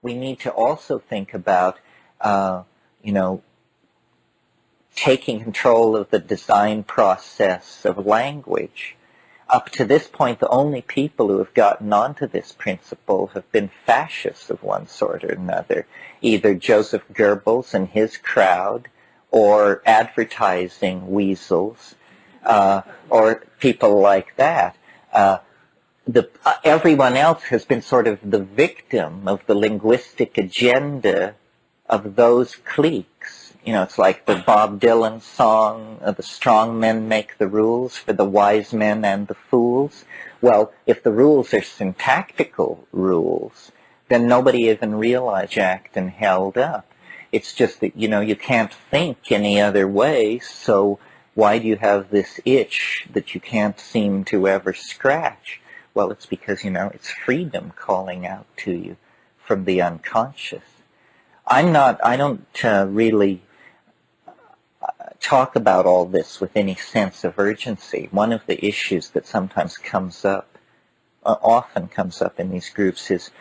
we need to also think about, you know, taking control of the design process of language. Up to this point, the only people who have gotten onto this principle have been fascists of one sort or another, either Joseph Goebbels and his crowd, or advertising weasels, or people like that. Everyone else has been sort of the victim of the linguistic agenda of those cliques. You know, it's like the Bob Dylan song, the strong men make the rules for the wise men and the fools. Well, if the rules are syntactical rules, then nobody even realized Acton held up. It's just that, you know, you can't think any other way, so why do you have this itch that you can't seem to ever scratch? Well, it's because, you know, it's freedom calling out to you from the unconscious. I don't really talk about all this with any sense of urgency. One of the issues that sometimes comes up, often comes up in these groups is,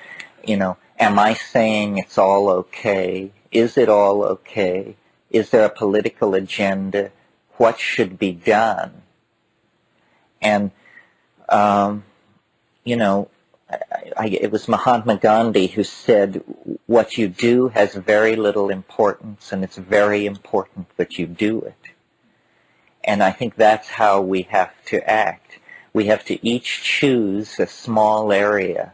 you know, am I saying it's all okay? Is it all okay? Is there a political agenda? What should be done? And, you know, it was Mahatma Gandhi who said, what you do has very little importance, and it's very important that you do it. And I think that's how we have to act. We have to each choose a small area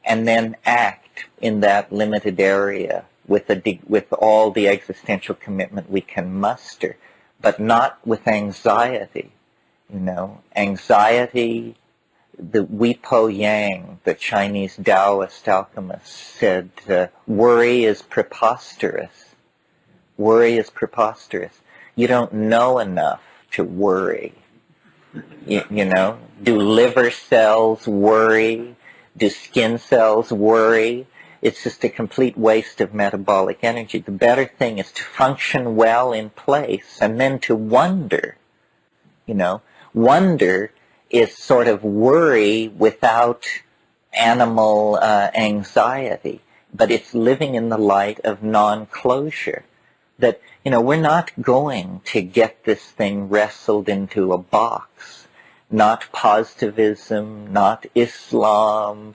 and then act in that limited area with all the existential commitment we can muster, but not with anxiety. You know, anxiety, the Wi-Po Yang, the Chinese Taoist alchemist, said, worry is preposterous. Worry is preposterous. You don't know enough to worry. You know, do liver cells worry? Do skin cells worry? It's just a complete waste of metabolic energy. The better thing is to function well in place and then to wonder. You know, wonder is sort of worry without animal anxiety, but it's living in the light of non-closure. That, you know, we're not going to get this thing wrestled into a box. Not positivism, not Islam,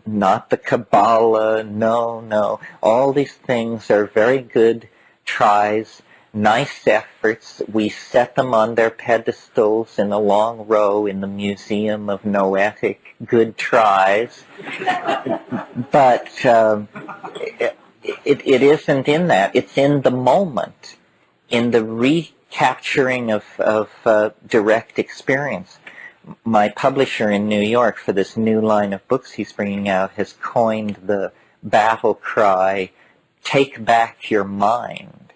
not the Kabbalah, no. All these things are very good tries, nice efforts. We set them on their pedestals in a long row in the Museum of Noetic Good Tries. But it isn't in that. It's in the moment, in the recapturing of direct experience. My publisher in New York, for this new line of books he's bringing out, has coined the battle cry, take back your mind.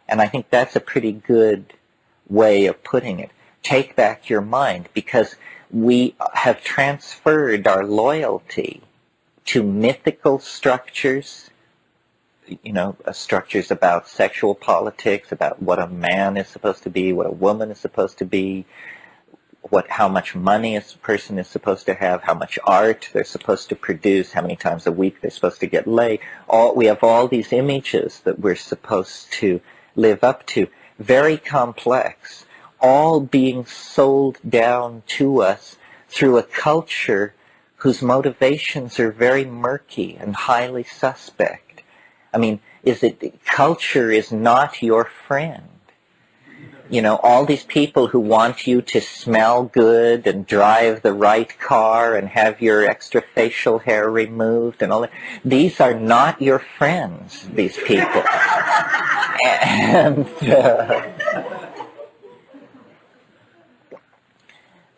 And I think that's a pretty good way of putting it. Take back your mind, because we have transferred our loyalty to mythical structures, you know, structures about sexual politics, about what a man is supposed to be, what a woman is supposed to be, how much money a person is supposed to have, how much art they're supposed to produce, how many times a week they're supposed to get laid. We have all these images that we're supposed to live up to, very complex, all being sold down to us through a culture whose motivations are very murky and highly suspect. I mean, culture is not your friend. You know, all these people who want you to smell good and drive the right car and have your extra facial hair removed and all that, these are not your friends, these people. And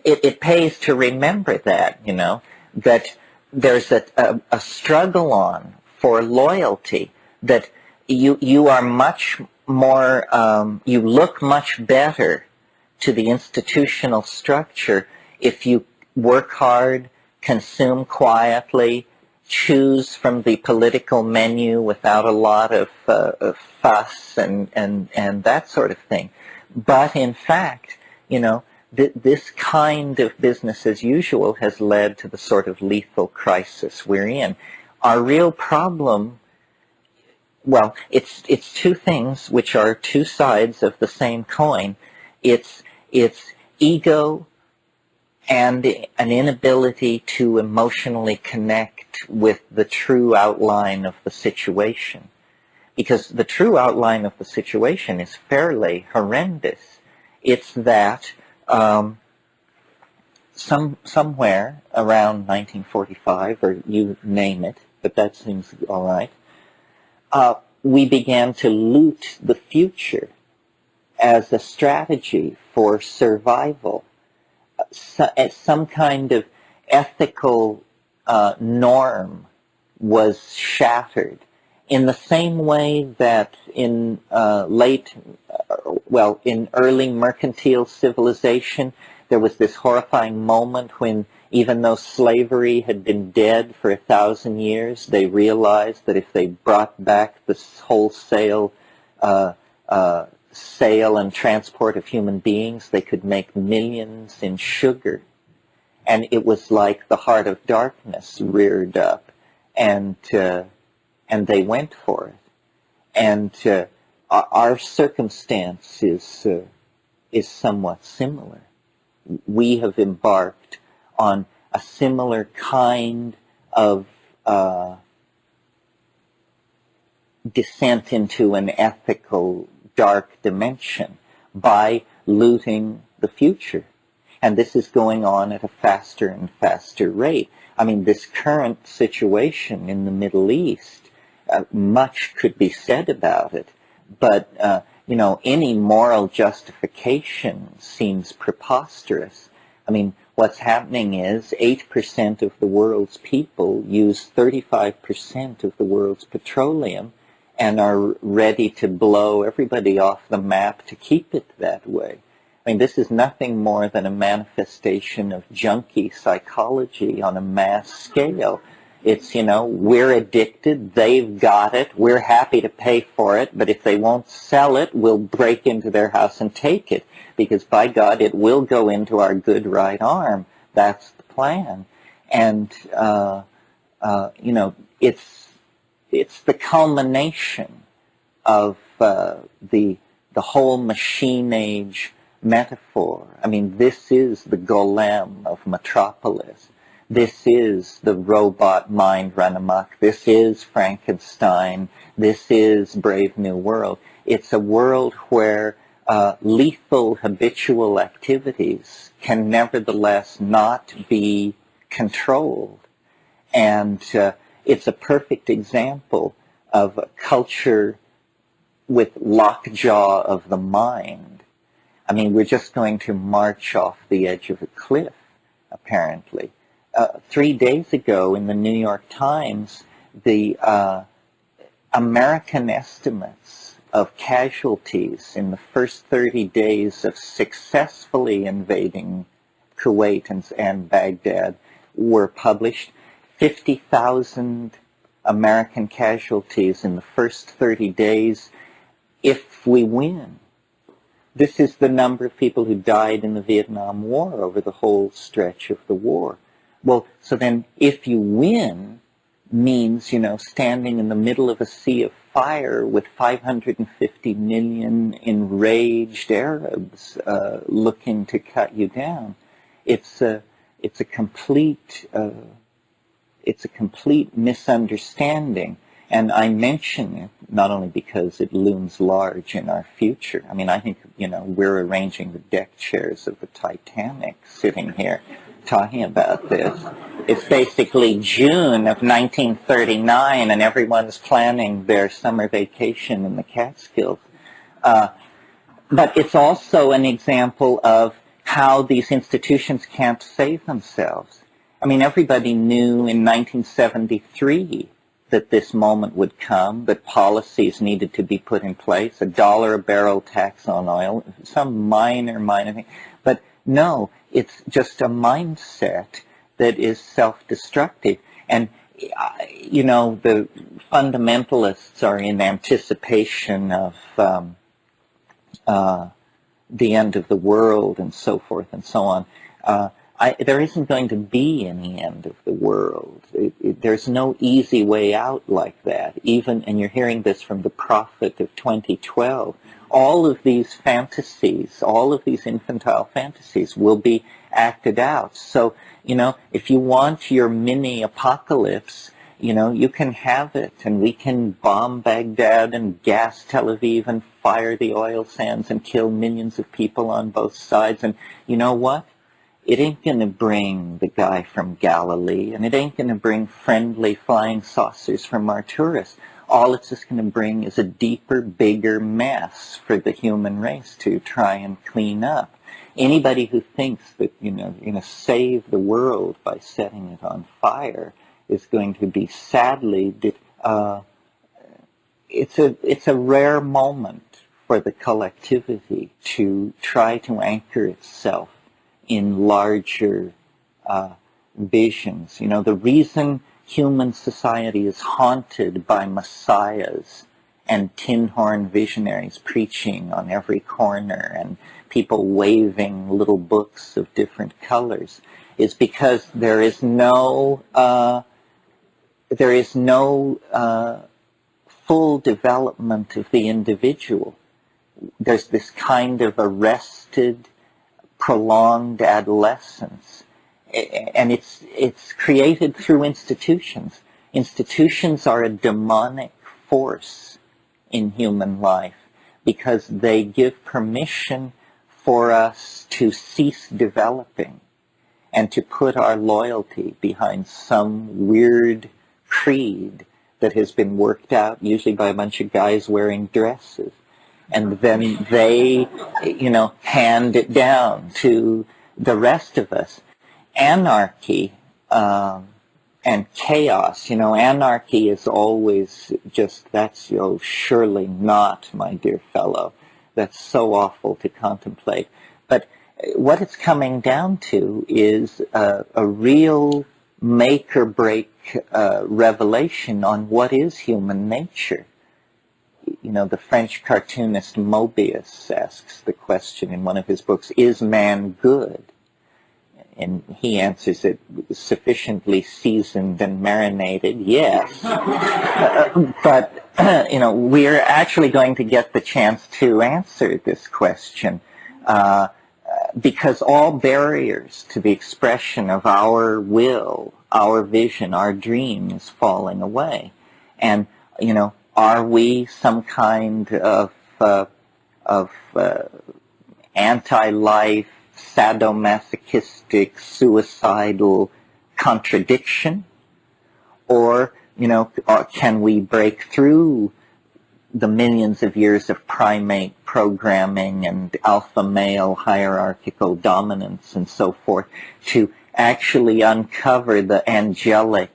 it pays to remember that, you know, that there's a struggle on for loyalty, that you are much more, you look much better to the institutional structure if you work hard, consume quietly, choose from the political menu without a lot of fuss and that sort of thing. But in fact, you know, this kind of business as usual has led to the sort of lethal crisis we're in. Our real problem, well, it's two things which are two sides of the same coin. It's ego and an inability to emotionally connect with the true outline of the situation. Because the true outline of the situation is fairly horrendous. It's that somewhere around 1945, or you name it, but that seems all right, we began to loot the future as a strategy for survival. As some kind of ethical norm was shattered, in the same way that in early mercantile civilization, there was this horrifying moment when, even though slavery had been dead for 1,000 years, they realized that if they brought back the wholesale sale and transport of human beings, they could make millions in sugar. And it was like the heart of darkness reared up, and they went for it. And our circumstance is somewhat similar. We have embarked on a similar kind of descent into an ethical dark dimension by looting the future. And this is going on at a faster and faster rate. I mean, this current situation in the Middle East, much could be said about it, but any moral justification seems preposterous. I mean, what's happening is 8% of the world's people use 35% of the world's petroleum and are ready to blow everybody off the map to keep it that way. I mean, this is nothing more than a manifestation of junkie psychology on a mass scale. It's, we're addicted, they've got it, we're happy to pay for it, but if they won't sell it, we'll break into their house and take it, because by God, it will go into our good right arm. That's the plan. And, it's the culmination of the whole machine age metaphor. I mean, this is the golem of Metropolis. This is the robot mind run amok. This is Frankenstein. This is Brave New World. It's a world where lethal habitual activities can nevertheless not be controlled. And it's a perfect example of a culture with lockjaw of the mind. I mean, we're just going to march off the edge of a cliff, apparently. 3 days ago in the New York Times, the American estimates of casualties in the first 30 days of successfully invading Kuwait and Baghdad were published. 50,000 American casualties in the first 30 days if we win. This is the number of people who died in the Vietnam War over the whole stretch of the war. Well, so then if you win means, standing in the middle of a sea of fire with 550 million enraged Arabs looking to cut you down. It's a complete misunderstanding. And I mention it not only because it looms large in our future. I mean, I think, we're arranging the deck chairs of the Titanic sitting here talking about this. It's basically June of 1939 and everyone's planning their summer vacation in the Catskills. But it's also an example of how these institutions can't save themselves. I mean, everybody knew in 1973 that this moment would come, that policies needed to be put in place, $1 a barrel tax on oil, some minor thing. But no, it's just a mindset that is self-destructive. And, the fundamentalists are in anticipation of the end of the world and so forth and so on. there isn't going to be any end of the world. There's no easy way out like that. Even, and you're hearing this from the prophet of 2012, all of these fantasies, all of these infantile fantasies will be acted out. So, if you want your mini apocalypse, you can have it, and we can bomb Baghdad and gas Tel Aviv and fire the oil sands and kill millions of people on both sides. And you know what? It ain't going to bring the guy from Galilee, and it ain't going to bring friendly flying saucers from Arcturus. All it's just going to bring is a deeper, bigger mess for the human race to try and clean up. Anybody who thinks that, you're going to save the world by setting it on fire is going to be sadly, it's a rare moment for the collectivity to try to anchor itself in larger visions. The reason human society is haunted by messiahs and tin horn visionaries preaching on every corner and people waving little books of different colors is because there is no full development of the individual. There's this kind of arrested, prolonged adolescence, and it's created through institutions. Institutions are a demonic force in human life because they give permission for us to cease developing and to put our loyalty behind some weird creed that has been worked out, usually by a bunch of guys wearing dresses. And then they, hand it down to the rest of us. Anarchy and chaos, anarchy is always just, that's, surely not, my dear fellow. That's so awful to contemplate. But what it's coming down to is a real make-or-break revelation on what is human nature. The French cartoonist Mobius asks the question in one of his books, is man good? And he answers it, sufficiently seasoned and marinated, yes. But, we're actually going to get the chance to answer this question because all barriers to the expression of our will, our vision, our dream is falling away. And, are we some kind of anti-life, sadomasochistic, suicidal contradiction? Or, can we break through the millions of years of primate programming and alpha male hierarchical dominance and so forth to actually uncover the angelic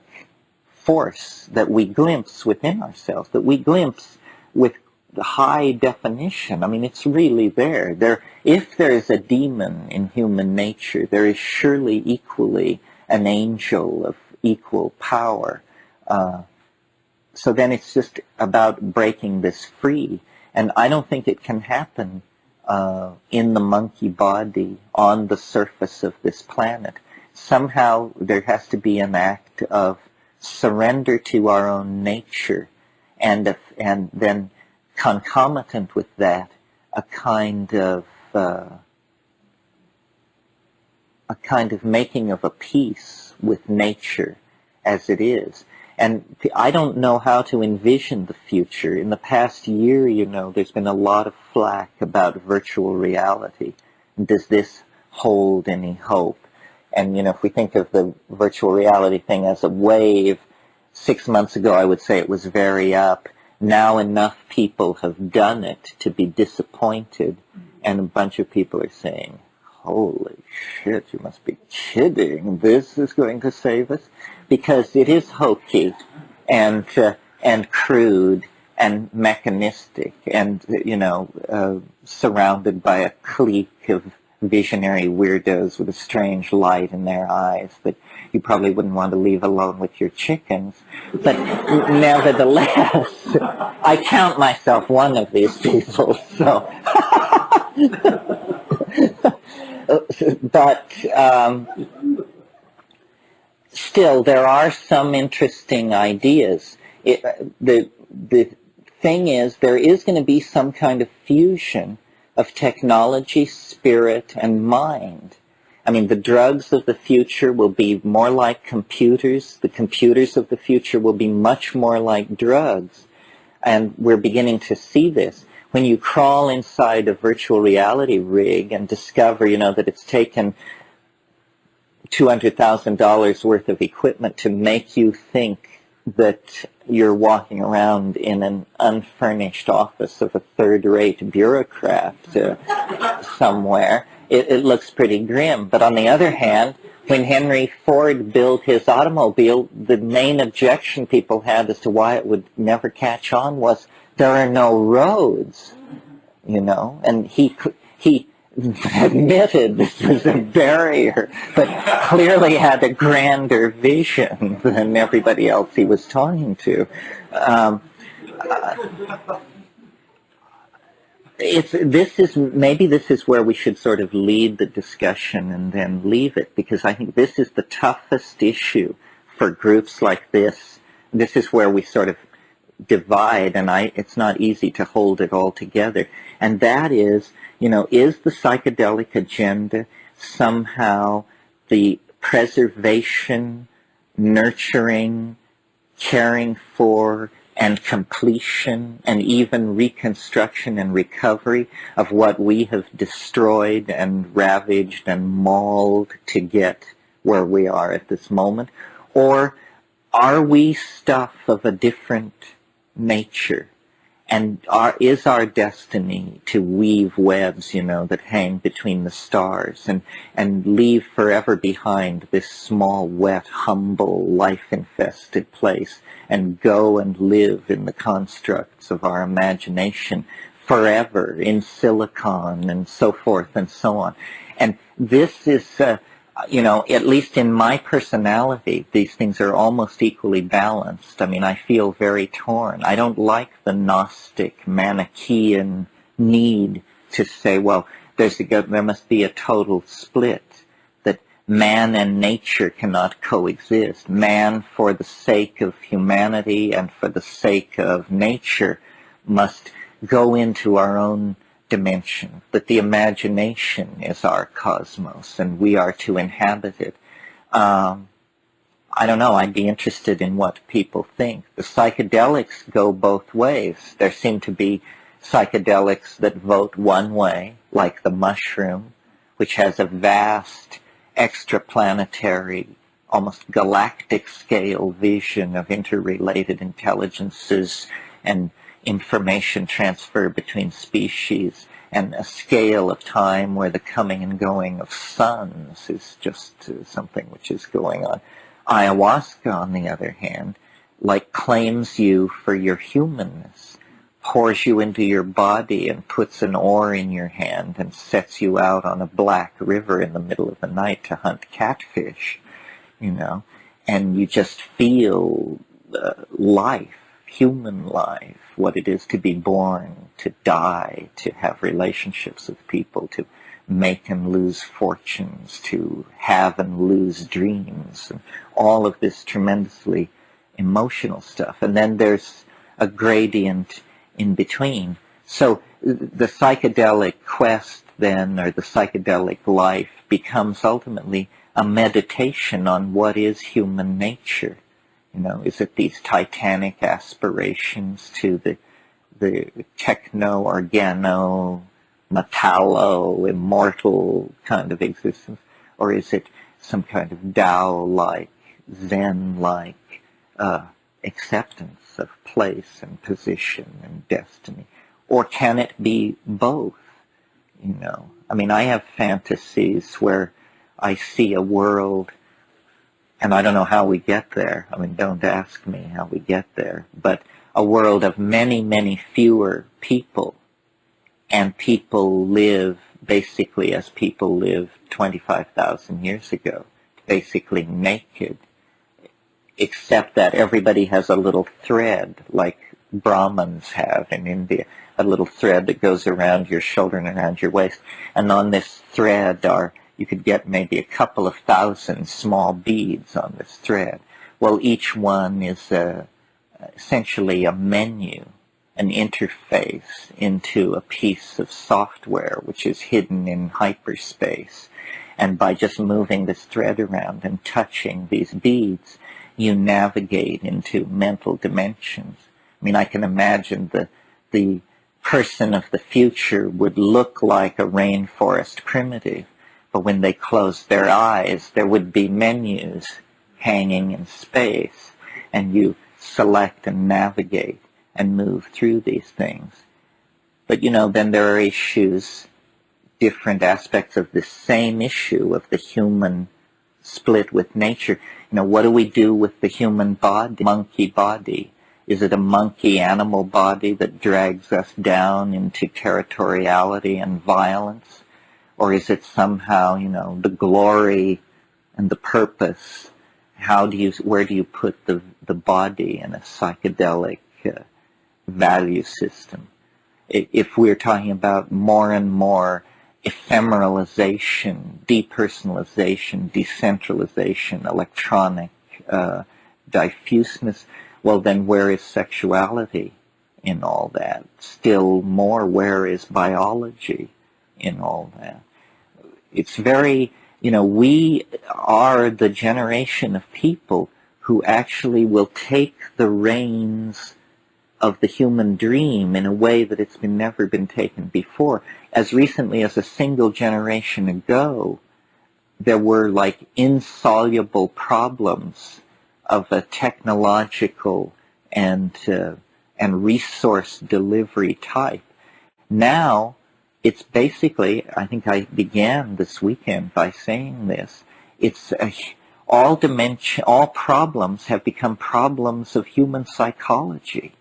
force that we glimpse within ourselves, that we glimpse with high definition? I mean, it's really there. If there is a demon in human nature, there is surely equally an angel of equal power. So then it's just about breaking this free. And I don't think it can happen in the monkey body on the surface of this planet. Somehow there has to be an act of surrender to our own nature, and then concomitant with that, a kind of making of a peace with nature as it is. And I don't know how to envision the future. In the past year, there's been a lot of flack about virtual reality. Does this hold any hope? And, if we think of the virtual reality thing as a wave, 6 months ago I would say it was very up. Now enough people have done it to be disappointed, and a bunch of people are saying, holy shit, you must be kidding. This is going to save us? Because it is hokey and crude and mechanistic and, surrounded by a clique of visionary weirdos with a strange light in their eyes that you probably wouldn't want to leave alone with your chickens. But nevertheless, I count myself one of these people, so... But still, there are some interesting ideas. The thing is, there is going to be some kind of fusion of technology, spirit, and mind. I mean, the drugs of the future will be more like computers. The computers of the future will be much more like drugs. And we're beginning to see this. When you crawl inside a virtual reality rig and discover, that it's taken $200,000 worth of equipment to make you think that you're walking around in an unfurnished office of a third-rate bureaucrat somewhere, it looks pretty grim. But on the other hand, when Henry Ford built his automobile, the main objection people had as to why it would never catch on was there are no roads, and he admitted this was a barrier, but clearly had a grander vision than everybody else he was talking to. Maybe this is where we should sort of lead the discussion and then leave it, because I think this is the toughest issue for groups like this. This is where we sort of divide, and it's not easy to hold it all together. And that is, is the psychedelic agenda somehow the preservation, nurturing, caring for, and completion, and even reconstruction and recovery of what we have destroyed and ravaged and mauled to get where we are at this moment? Or are we stuff of a different nature? And is our destiny to weave webs, that hang between the stars and leave forever behind this small, wet, humble, life-infested place and go and live in the constructs of our imagination forever in silicon and so forth and so on? And this is, at least in my personality, these things are almost equally balanced. I mean, I feel very torn. I don't like the Gnostic, Manichaean need to say, well, there must be a total split, that man and nature cannot coexist. Man, for the sake of humanity and for the sake of nature, must go into our own dimension, that the imagination is our cosmos and we are to inhabit it. I don't know, I'd be interested in what people think. The psychedelics go both ways. There seem to be psychedelics that vote one way, like the mushroom, which has a vast extraplanetary, almost galactic scale vision of interrelated intelligences and information transfer between species, and a scale of time where the coming and going of suns is just something which is going on. Ayahuasca, on the other hand, claims you for your humanness, pours you into your body and puts an oar in your hand and sets you out on a black river in the middle of the night to hunt catfish, and you just feel life, human life, what it is to be born, to die, to have relationships with people, to make and lose fortunes, to have and lose dreams, and all of this tremendously emotional stuff. And then there's a gradient in between. So the psychedelic quest then, or the psychedelic life, becomes ultimately a meditation on what is human nature. Is it these titanic aspirations to the techno-organo, metallo, immortal kind of existence? Or is it some kind of Tao-like, Zen-like acceptance of place and position and destiny? Or can it be both? I mean, I have fantasies where I see a world, and I don't know how we get there. I mean, don't ask me how we get there. But a world of many, many fewer people. And people live basically as people lived 25,000 years ago, basically naked, except that everybody has a little thread, like Brahmins have in India, a little thread that goes around your shoulder and around your waist. And on this thread are you could get maybe a couple of thousand small beads on this thread. Well, each one is essentially a menu, an interface into a piece of software which is hidden in hyperspace. And by just moving this thread around and touching these beads, you navigate into mental dimensions. I mean, I can imagine the person of the future would look like a rainforest primitive, but when they closed their eyes, there would be menus hanging in space, and you select and navigate and move through these things. But, then there are issues, different aspects of the same issue of the human split with nature. What do we do with the human body, monkey body? Is it a monkey animal body that drags us down into territoriality and violence? Or is it somehow, the glory and the purpose? Where do you put the body in a psychedelic value system? If we're talking about more and more ephemeralization, depersonalization, decentralization, electronic diffuseness, well, then where is sexuality in all that? Still more, where is biology in all that? It's very, we are the generation of people who actually will take the reins of the human dream in a way that it's never been taken before. As recently as a single generation ago, there were like insoluble problems of a technological and resource delivery type. Now, it's basically, I think I began this weekend by saying this, it's all problems have become problems of human psychology.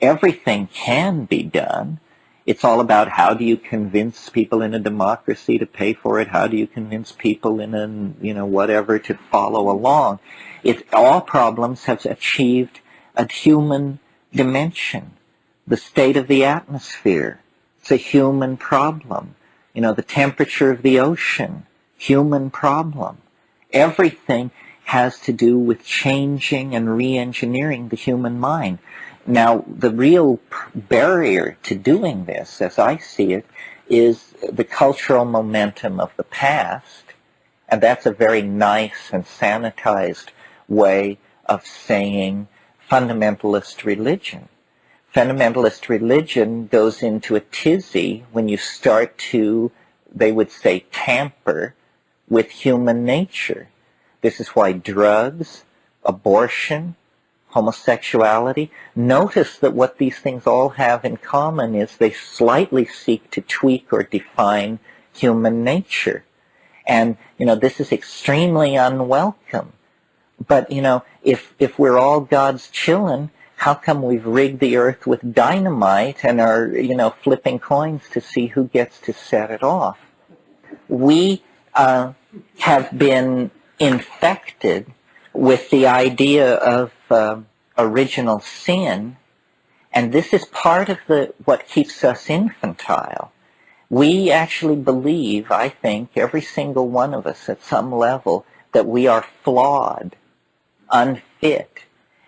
Everything can be done. It's all about how do you convince people in a democracy to pay for it? How do you convince people in a, whatever to follow along? All problems have achieved a human dimension. The state of the atmosphere, it's a human problem. The temperature of the ocean, human problem. Everything has to do with changing and re-engineering the human mind. Now, the real barrier to doing this, as I see it, is the cultural momentum of the past, and that's a very nice and sanitized way of saying fundamentalist religion. Fundamentalist religion goes into a tizzy when you start to, they would say, tamper with human nature. This is why drugs, abortion, homosexuality, notice that what these things all have in common is they slightly seek to tweak or define human nature. And, this is extremely unwelcome. But, if we're all God's children, how come we've rigged the earth with dynamite and are, flipping coins to see who gets to set it off? We have been infected with the idea of original sin, and this is part of what keeps us infantile. We actually believe, I think, every single one of us at some level, that we are flawed, unfit,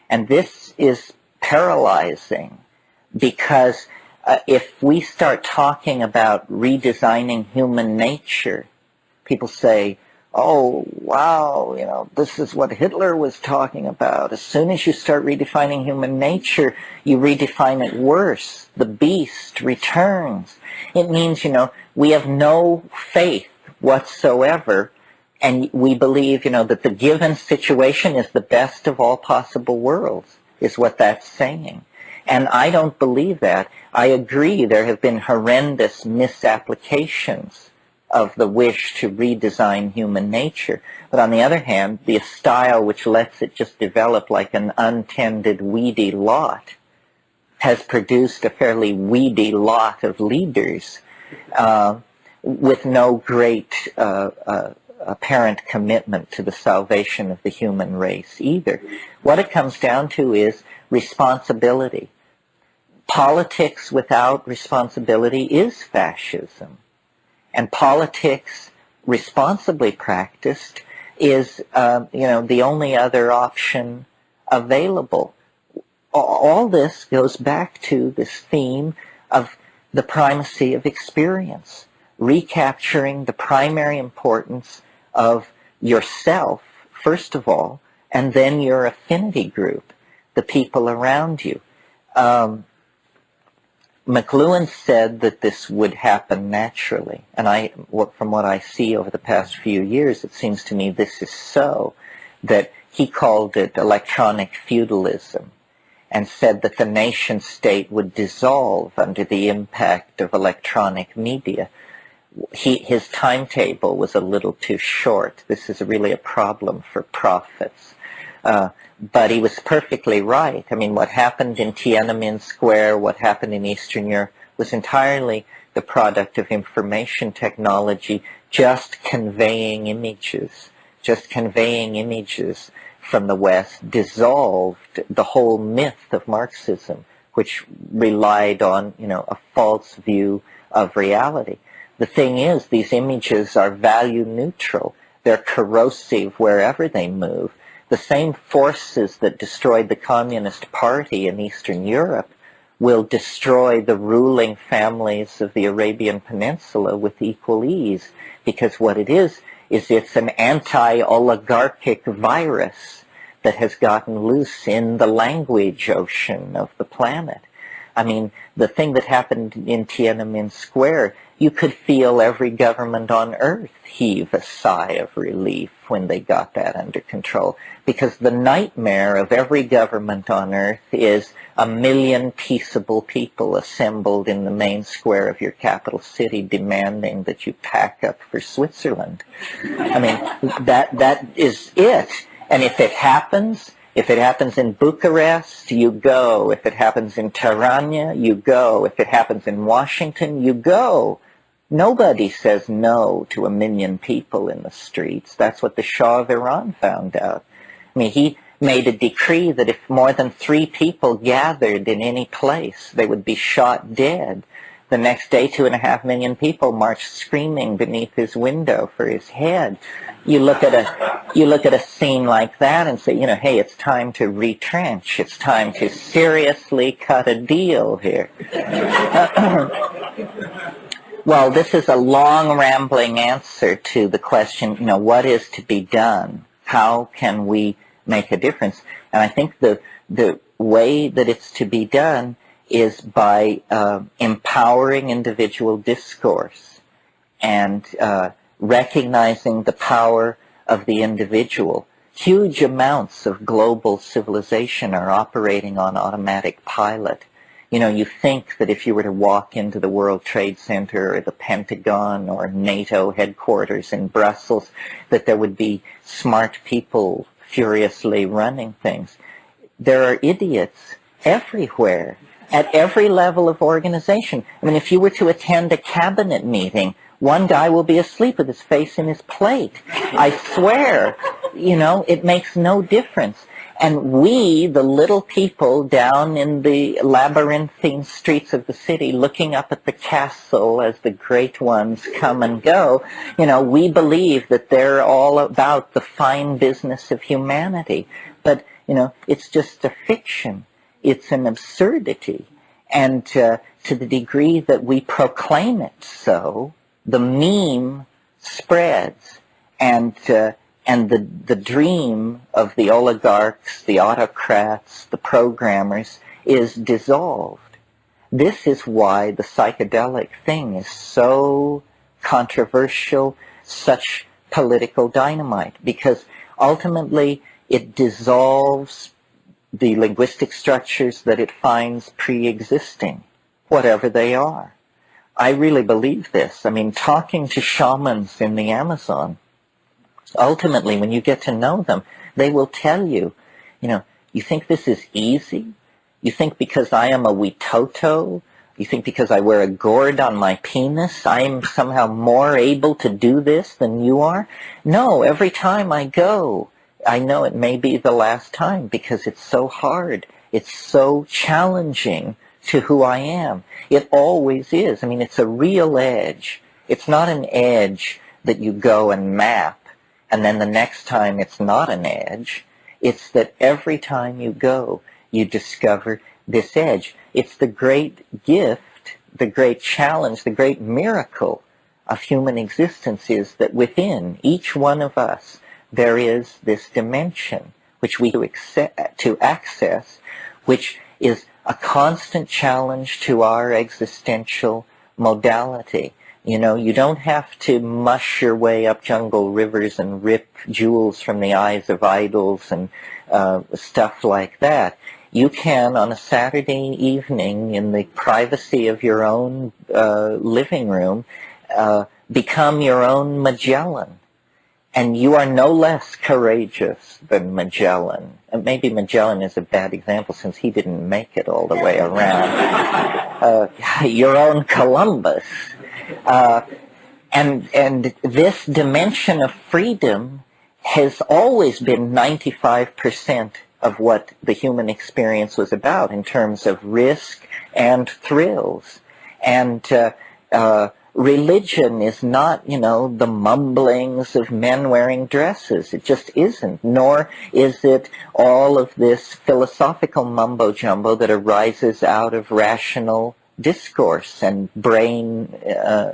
and this is paralyzing because if we start talking about redesigning human nature, people say, oh, wow, this is what Hitler was talking about. As soon as you start redefining human nature, you redefine it worse. The beast returns. It means, we have no faith whatsoever, and we believe, that the given situation is the best of all possible worlds, is what that's saying. And I don't believe that. I agree there have been horrendous misapplications of the wish to redesign human nature. But on the other hand, the style which lets it just develop like an untended, weedy lot has produced a fairly weedy lot of leaders with no great apparent commitment to the salvation of the human race either. What it comes down to is responsibility. Politics without responsibility is fascism. And politics responsibly practiced, is the only other option available. All this goes back to this theme of the primacy of experience, recapturing the primary importance of yourself, first of all, and then your affinity group, the people around you. McLuhan said that this would happen naturally, and from what I see over the past few years, it seems to me this is so, that he called it electronic feudalism, and said that the nation-state would dissolve under the impact of electronic media. His timetable was a little too short. This is really a problem for prophets. But he was perfectly right. I mean, what happened in Tiananmen Square, what happened in Eastern Europe, was entirely the product of information technology just conveying images from the West, dissolved the whole myth of Marxism, which relied on, a false view of reality. The thing is, these images are value neutral. They're corrosive wherever they move. The same forces that destroyed the Communist Party in Eastern Europe will destroy the ruling families of the Arabian Peninsula with equal ease, because what it is it's an anti-oligarchic virus that has gotten loose in the language ocean of the planet. I mean, the thing that happened in Tiananmen Square, you could feel every government on earth heave a sigh of relief when they got that under control, because the nightmare of every government on earth is 1 million peaceable people assembled in the main square of your capital city demanding that you pack up for Switzerland. I mean, that is it. And if it happens in Bucharest, you go. If it happens in Tirana, you go. If it happens in Washington, you go. Nobody says no to 1 million people in the streets. That's what the Shah of Iran found out. I mean, he made a decree that if more than 3 people gathered in any place, they would be shot dead. The next day, 2.5 million people marched screaming beneath his window for his head. You look at a scene like that and say, hey, it's time to retrench. It's time to seriously cut a deal here. Well, this is a long, rambling answer to the question, what is to be done? How can we make a difference? And I think the way that it's to be done is by empowering individual discourse and recognizing the power of the individual. Huge amounts of global civilization are operating on automatic pilot. You think that if you were to walk into the World Trade Center or the Pentagon or NATO headquarters in Brussels, that there would be smart people furiously running things. There are idiots everywhere, at every level of organization. I mean, if you were to attend a cabinet meeting, one guy will be asleep with his face in his plate. I swear, it makes no difference. And we, the little people down in the labyrinthine streets of the city, looking up at the castle as the great ones come and go, we believe that they're all about the fine business of humanity. But, it's just a fiction. It's an absurdity. And to the degree that we proclaim it so, the meme spreads, and the dream of the oligarchs, the autocrats, the programmers is dissolved. This is why the psychedelic thing is so controversial, such political dynamite, because ultimately it dissolves the linguistic structures that it finds pre-existing, whatever they are. I really believe this. I mean, talking to shamans in the Amazon, ultimately, when you get to know them, they will tell you, you think this is easy? You think because I am a Witoto, you think because I wear a gourd on my penis, I'm somehow more able to do this than you are? No, every time I go, I know it may be the last time because it's so hard. It's so challenging to who I am. It always is. I mean, it's a real edge. It's not an edge that you go and map, and then the next time it's not an edge. It's that every time you go, you discover this edge. It's the great gift, the great challenge, the great miracle of human existence is that within each one of us there is this dimension which we to access, which is a constant challenge to our existential modality. You know, you don't have to mush your way up jungle rivers and rip jewels from the eyes of idols and stuff like that. You can, on a Saturday evening in the privacy of your own living room, become your own Magellan. And you are no less courageous than Magellan. And maybe Magellan is a bad example since he didn't make it all the way around. Your own Columbus. And this dimension of freedom has always been 95% of what the human experience was about in terms of risk and thrills. And religion is not, you know, the mumblings of men wearing dresses. It just isn't. Nor is it all of this philosophical mumbo-jumbo that arises out of rational discourse and brain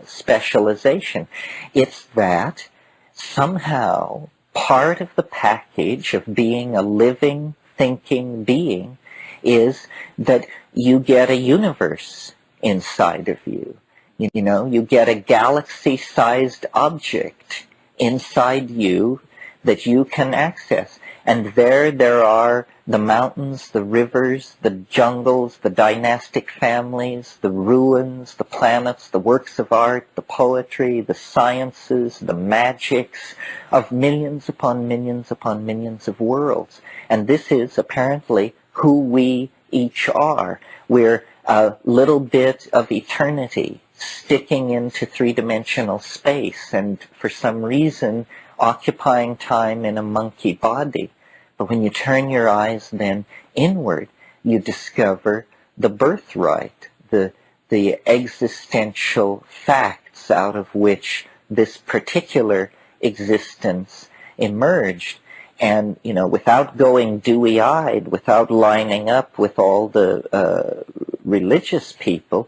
specialization. It's that somehow part of the package of being a living, thinking being is that you get a universe inside of you. You know, you get a galaxy-sized object inside you that you can access. And there are the mountains, the rivers, the jungles, the dynastic families, the ruins, the planets, the works of art, the poetry, the sciences, the magics of millions upon millions upon millions of worlds. And this is apparently who we each are. We're a little bit of eternity sticking into three-dimensional space and for some reason occupying time in a monkey body. But when you turn your eyes then inward, you discover the birthright, the existential facts out of which this particular existence emerged. And, you know, without going dewy-eyed, without lining up with all the religious people,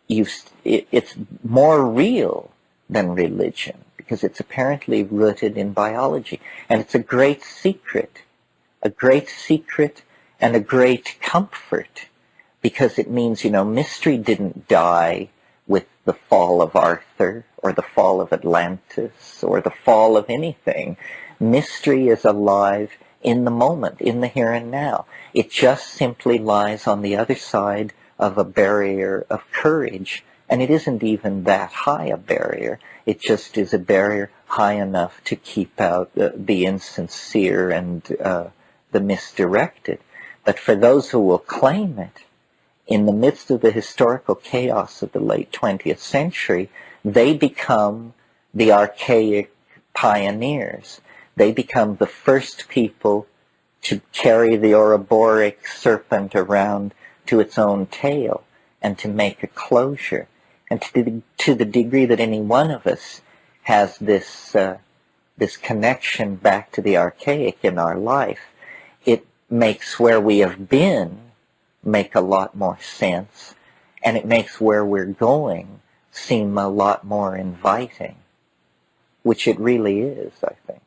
it's more real than religion because it's apparently rooted in biology. And it's a great secret and a great comfort because it means, you know, mystery didn't die with the fall of Arthur or the fall of Atlantis or the fall of anything. Mystery is alive in the moment, in the here and now. It just simply lies on the other side of a barrier of courage, and it isn't even that high a barrier. It just is a barrier high enough to keep out the insincere and the misdirected. But for those who will claim it, in the midst of the historical chaos of the late 20th century, they become the archaic pioneers. They become the first people to carry the Ouroboros serpent around to its own tail and to make a closure. And to the degree that any one of us has this connection back to the archaic in our life, it makes where we have been make a lot more sense, and it makes where we're going seem a lot more inviting, which it really is, I think.